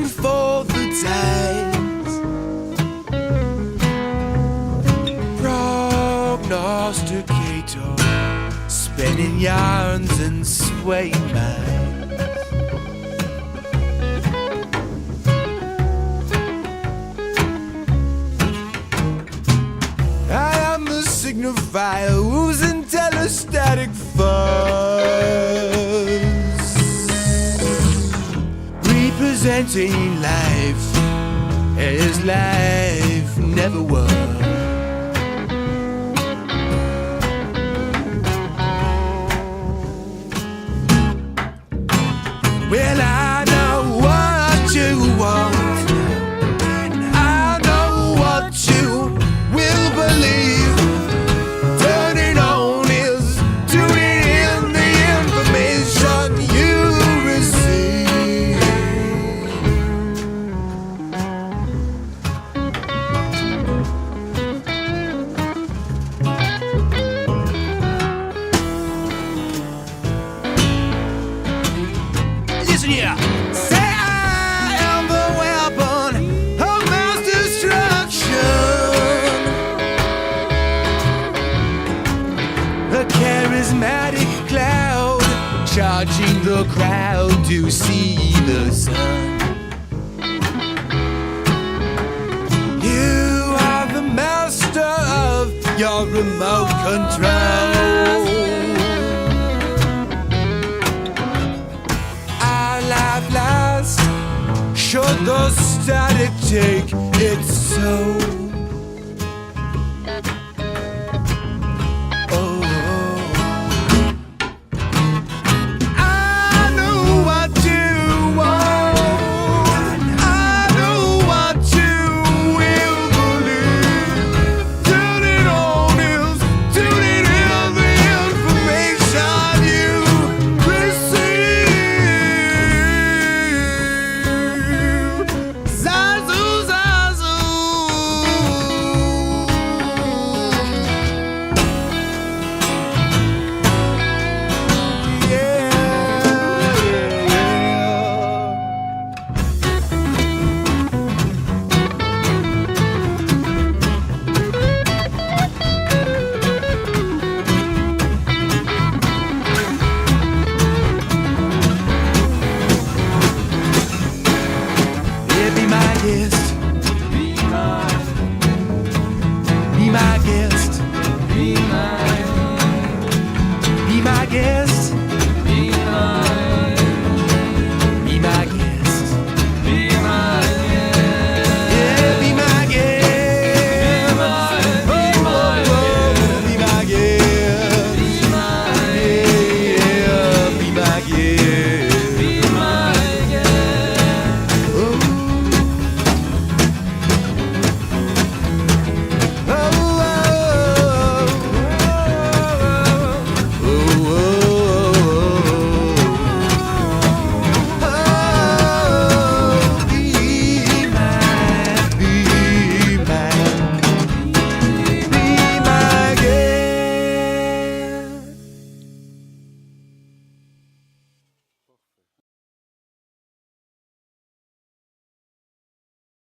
waiting for the tides. Prognosticator, spinning yarns and swaying minds. I am the signifier whose telestatic fuzz, representing life as life never was. Well, I know what you want, I know what you will believe. Turning on is tuning in the information you receive. Listen here. Say I am the weapon of mass destruction, a charismatic cloud charging the crowd to see the sun. You are the master of your remote control. Our life lasts should the static take its soul.